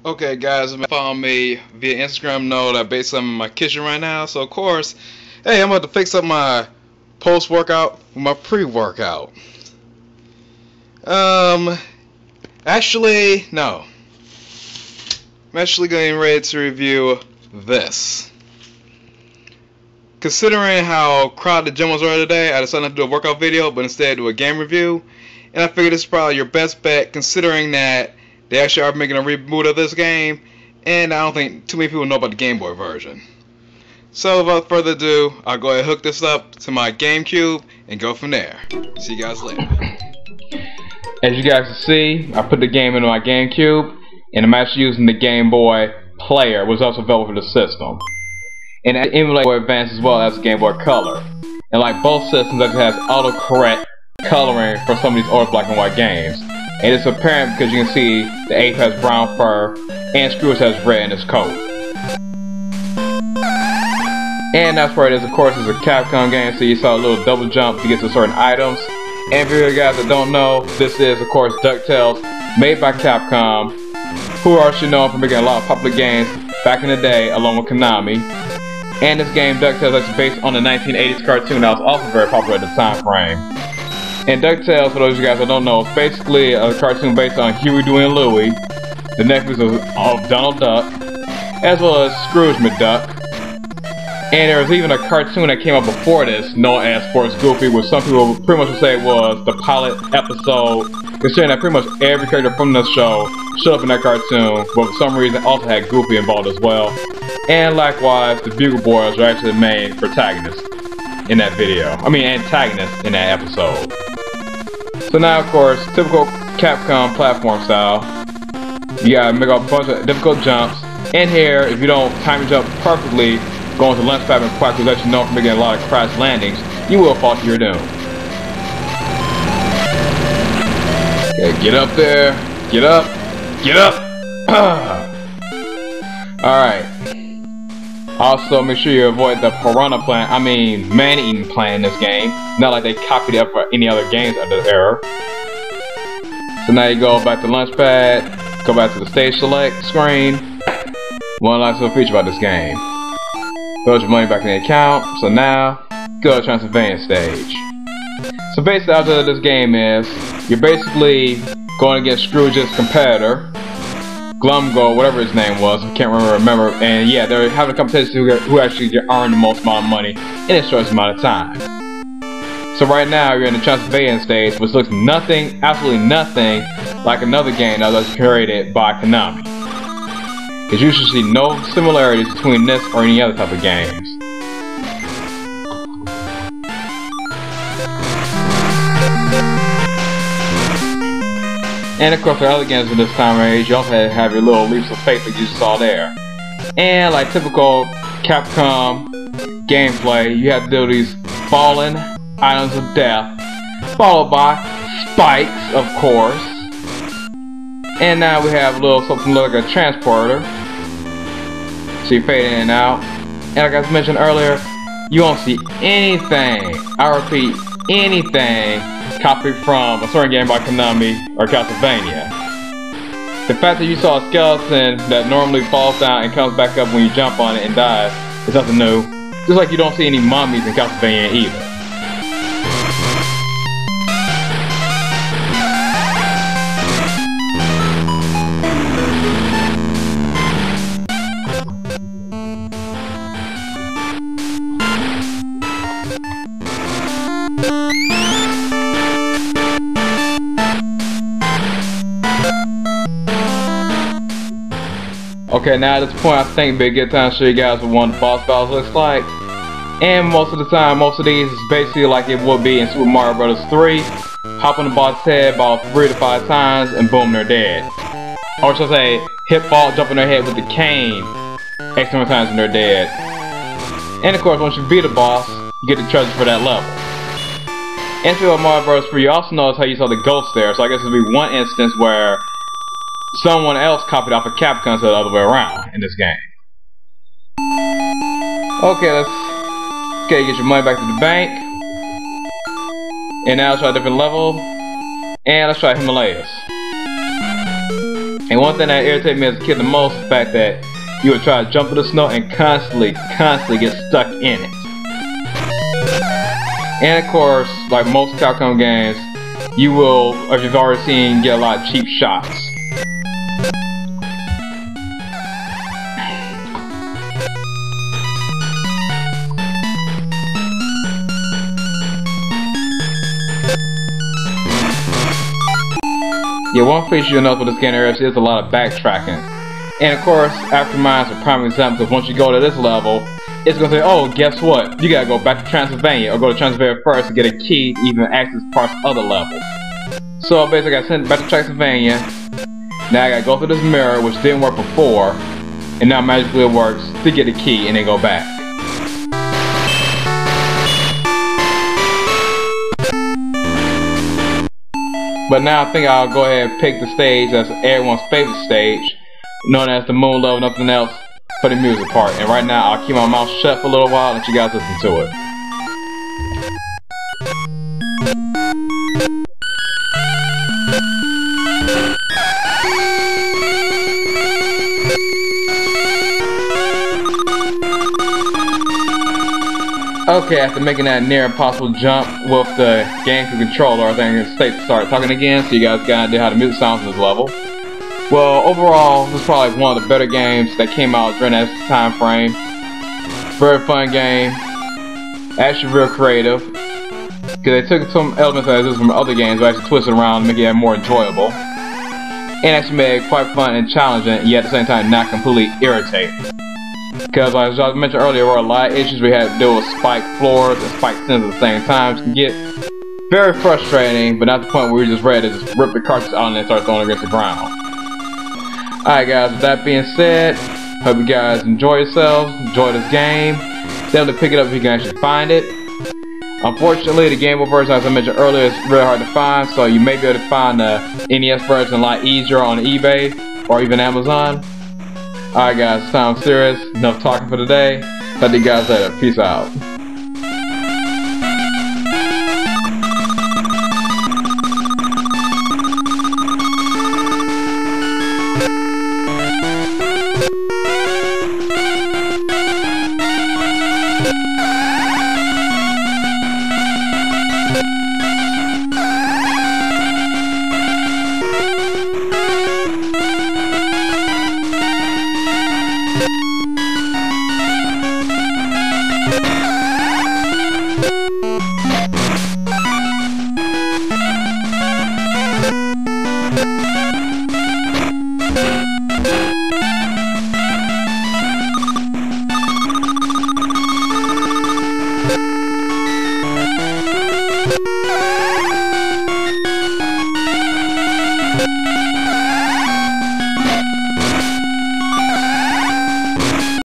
Okay guys, you found me via Instagram. Know that basically I'm in my kitchen right now, so of course, hey, I'm about to fix up my post-workout with my pre-workout. Actually, no. I'm actually getting ready to review this. Considering how crowded the gym was earlier today, I decided not to do a workout video, but instead do a game review. And I figured this is probably your best bet, considering that they actually are making a reboot of this game, and I don't think too many people know about the Game Boy version. So without further ado, I'll go ahead and hook this up to my GameCube and go from there. See you guys later. As you guys can see, I put the game into my GameCube, and I'm actually using the Game Boy player, which is also available for the system. And it emulates Game Boy Advance as well as Game Boy Color. And like both systems, it has autocorrect coloring for some of these older black and white games. And it's apparent because you can see the ape has brown fur and Scrooge has red in his coat. And that's where it is. Of course, it's a Capcom game, so you saw a little double jump to get to certain items. And for you guys that don't know, this is of course DuckTales, made by Capcom, who are actually known for making a lot of popular games back in the day along with Konami. And this game, DuckTales, is based on the 1980s cartoon that was also very popular at the time frame. And DuckTales, for those of you guys that don't know, is basically a cartoon based on Huey, Dewey, and Louie, the nephews of Donald Duck, as well as Scrooge McDuck. And there was even a cartoon that came up before this, known as Sports Goofy, which some people pretty much would say was the pilot episode, considering that pretty much every character from this show showed up in that cartoon, but for some reason also had Goofy involved as well. And likewise, the Bugle Boys are actually the main protagonists in that video. I mean, antagonists in that episode. So now, of course, typical Capcom platform style, you gotta make a bunch of difficult jumps. And here, if you don't time your jump perfectly, going to launch pad and quack, which actually known for making a lot of crash landings, you will fall to your doom. Okay, get up there, get up, get up. Alright. Also, make sure you avoid the piranha plant, man-eating plant in this game. Not like they copied it for any other games of the era. So now you go back to Launchpad, go back to the stage select screen. One last little feature about this game. Throw your money back in the account. So now, go to Transylvania stage. So basically, after this game is, you're basically going against Scrooge's competitor, Glumgo, whatever his name was, I can't remember, and yeah, they're having a competition who actually earn the most amount of money in a short amount of time. So right now, you're in the Transylvania stage, which looks nothing, absolutely nothing, like another game that was created by Konami. Because you should see no similarities between this or any other type of games. And of course, for other games in this time range, you also have your little leaps of faith that you just saw there. And like typical Capcom gameplay, you have to do these fallen items of death, followed by spikes, of course. And now we have a little something like a transporter. So you fade in and out. And like I mentioned earlier, you won't see anything, I repeat, anything copied from a certain game by Konami or Castlevania. The fact that you saw a skeleton that normally falls down and comes back up when you jump on it and dies is nothing new. Just like you don't see any mummies in Castlevania either. Okay, now at this point I think it'd be a good time to show you guys what one of the boss battles looks like. And most of the time, most of these is basically like it would be in Super Mario Bros. 3. Hop on the boss's head about 3 to 5 times and boom, they're dead. Or should I say, hit ball, jump on their head with the cane X number of times and they're dead. And of course, once you beat a boss, you get the treasure for that level. And through Mario Bros. 3, you also notice how you saw the ghost there. So I guess there'll be one instance where someone else copied off of Capcom instead of the other way around in this game. Okay, let's get your money back to the bank. And now let's try a different level. And let's try Himalayas. And one thing that irritated me as a kid the most is the fact that you would try to jump in the snow and constantly get stuck in it. And of course, like most Capcom games, you will, as you've already seen, get a lot of cheap shots. Yeah, one feature you'll notice with this game is a lot of backtracking. And of course, Aftermind is a prime example, because once you go to this level, it's going to say, oh, guess what? You gotta go back to Transylvania, or go to Transylvania first to get a key to even access parts of other levels. So basically I got sent back to Transylvania. Now I gotta go through this mirror, which didn't work before, and now magically it works to get a key and then go back. But now I think I'll go ahead and pick the stage that's everyone's favorite stage, known as the moon level, nothing else, for the music part. And right now I'll keep my mouth shut for a little while and let you guys listen to it. Okay, after making that near impossible jump with the GameCube controller, I think it's safe to start talking again, so you guys got an idea how the music sounds in this level. Well, overall, this is probably one of the better games that came out during that time frame. Very fun game, actually real creative, because they took some elements that from other games, but actually twisted around to make it more enjoyable, and actually made it quite fun and challenging, yet at the same time not completely irritating. Because as I mentioned earlier, there were a lot of issues we had to deal with spiked floors and spiked ceiling at the same time, which can get very frustrating, but not to the point where you're just ready to just rip the cartridge out and then start throwing it against the ground. Alright guys, with that being said, hope you guys enjoy yourselves, enjoy this game. Definitely pick it up if you can actually find it. Unfortunately, the Game Boy version, as I mentioned earlier, is really hard to find, so you may be able to find the NES version a lot easier on eBay or even Amazon. Alright guys, sounds serious. Enough talking for today. Talk to you guys later. Peace out.